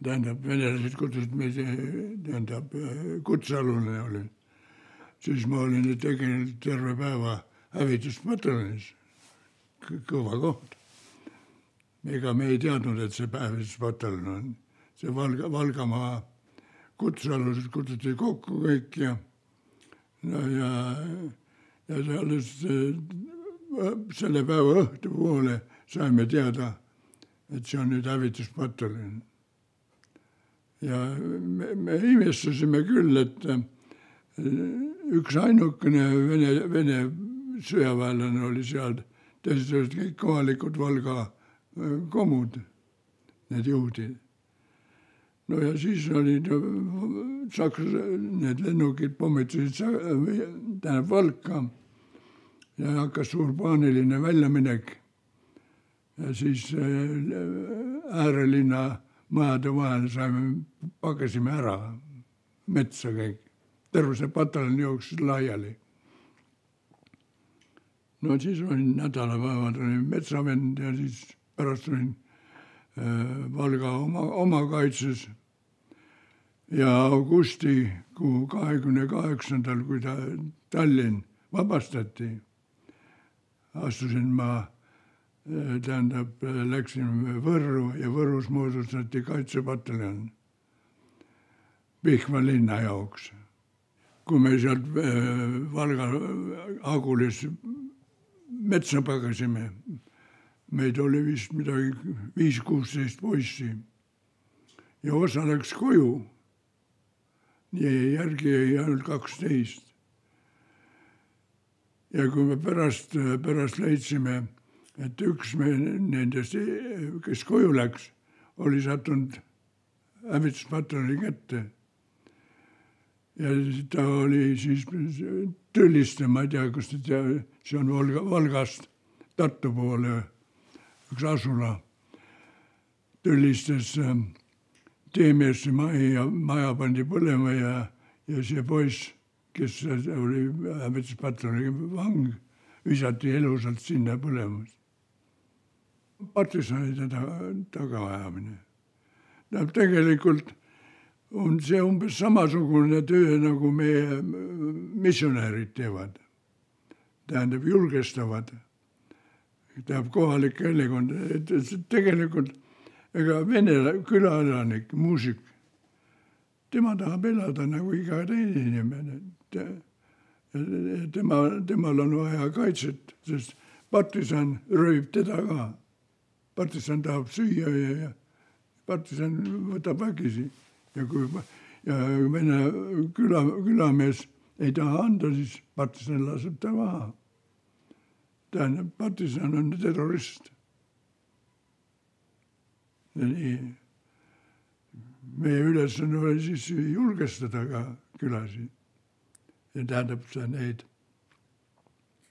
tähendab, venelased kutsusid meid, tähendab, kutsealune olin. Siis ma olin tegelikult terve päeva hävituspataljonis. Kõva koht. Ega me ei teadnud, et see hävituspataljon on. See Valgamaa kutsealused kutsuti kokku kõik ja alles selle päeva õhtu poole saime teada, et see on nüüd hävituspataljon. Ja me imestasime küll, et üks ainukene vene sõjaväelane oli seal, teised olid kõik kohalikud Valga komud, need juhdid. No ja siis olid need lennukid pommitasid Valka ja hakkas suur paaniline väljaminek. Ja siis äärelinna majade vahel pakasime ära metsa kõik. Terve see pataljon jooksis laiali. No siis olin nädalapäevad olin metsavend ja siis pärast olin Valga oma kaitses ja augustikuu 28. kui Tallinn vabastati, astusin ma, tähendab, läksin Võrru ja Võrus moodustati kaitsepataljon Pihkva linna jaoks. Kui me sealt Valga Agulis metsa pagasime, meid oli vist midagi 5-16 poissi ja osa läks koju. Nii järgi jäi ainult 12. Ja kui me pärast leidsime, et üks nendest, kes koju läks, oli sattunud hävituspataljoni kätte. Ja ta oli siis Tõlliste, ma ei tea, kus see on Valgast Tartu poole üks asula. Tõllistes teemeesse maja pandi põlema ja see poiss, kes oli hävituspataljoni vang, visati elusalt sinna põlemas. Partisanide tagaajamine. Tegelikult on see umbes samasugune töö, nagu meie missionäärid teevad. Tähendab, julgestavad. Tähendab, kohalik elekond. Tegelikult ega vene külaelanik, muusik, tema tahab elada nagu iga teine inimene. Temal on vaja kaitset, sest partisan rööb teda ka. Partisan tahab süüa ja partisan võtab vägisi. Ja kui vene külamees ei taha anda, siis partisan laseb ta maha. Tähendab, partisan on terrorist. Ja nii. Meie ülesanne oli siis julgestada ka külasid. Ja tähendab sa neid,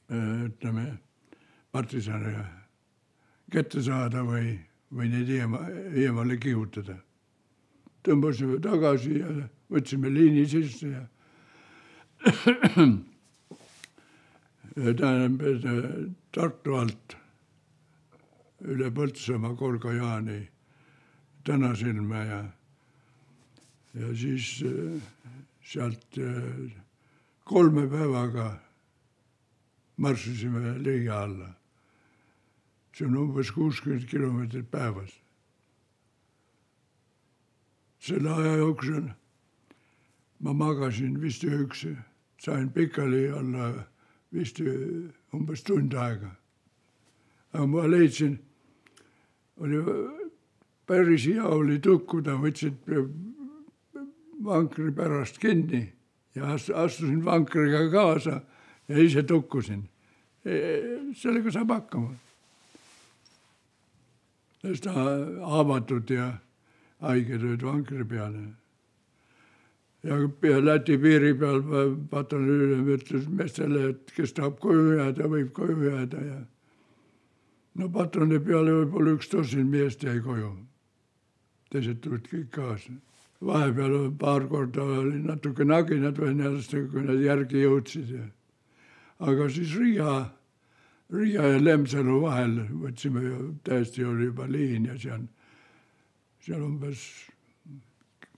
ütleme, partisane kätte saada või neid eemale kihutada. Tõmbasime tagasi ja võtsime liini sisse ja tähendab Tartu alt üle Põltsamaa Kolga-Jaani Tänasilme ja siis sealt 3 päevaga marssisime Liia alla. See on umbes 60 kilomeetrit päevas. Selle aja jooksul ma magasin vist ööks, sain pikali alla vist umbes tund aega. Aga ma leidsin, oli päris hea oli tukkuda, võtsid vankri pärast kinni ja astusin vankriga kaasa ja ise tukkusin. Sellega saab hakkama. Sest haavatud ja haiged olid vankri peale. Ja Läti piiri peal pataljoni ütles meestele, et kes tahab koju jääda, võib koju jääda. Ja no pataljoni peale võib-olla 1 tosin meest jäi koju. Teised tulid kõik kaasa. Vahepeal paar korda oli natuke naginad venelastega, kui nad järgi jõudsid. Aga siis Riia ja Lemsalu vahel võtsime täiesti oli juba liin ja seal umbes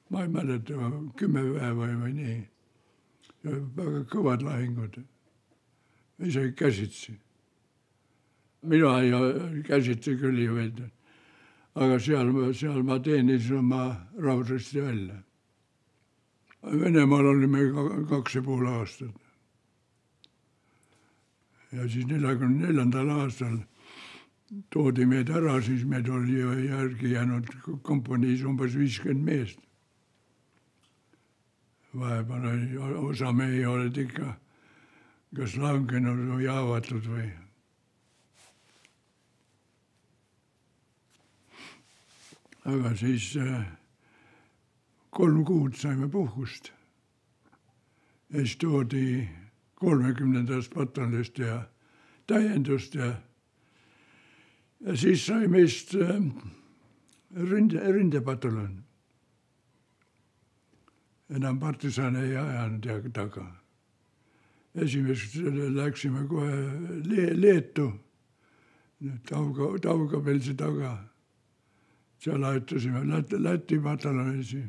ma ei mäleta, 10 päeva või nii. Väga kõvad lahingud. Isegi käsitsi. Mina ei käsitsi küll ei võinud. Aga seal ma teenisin oma raudristi välja. Venemaal olime 2,5 aastat. Ja siis 44. aastal toodi meid ära, siis meid oli järgi jäänud kompaniis umbes 50 meest. Vahepeal osa mehi olid ikka kas langenud või haavatud või. Aga siis 3 kuud saime puhkust. Ja siis toodi 30. pataljust ja täiendust ja siis sai meist rindepataljon. Enam partisane ei ajanud taga. Esimest läksime kohe Leetu, Taugapelsi taga. Seal aitasime Läti pataljonisi.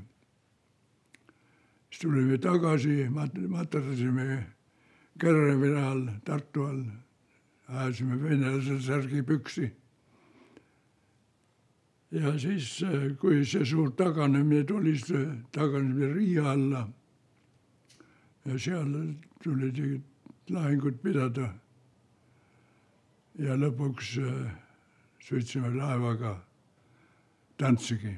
Siis tulime tagasi, materdasime Kärevere all, Tartu all. Ajasime venelasel särgipüksi. Ja siis, kui see suur taganemine tuli, taganesime Riia alla. Ja seal tulid lahingud pidada. Ja lõpuks sõitsime laevaga Dantsigi.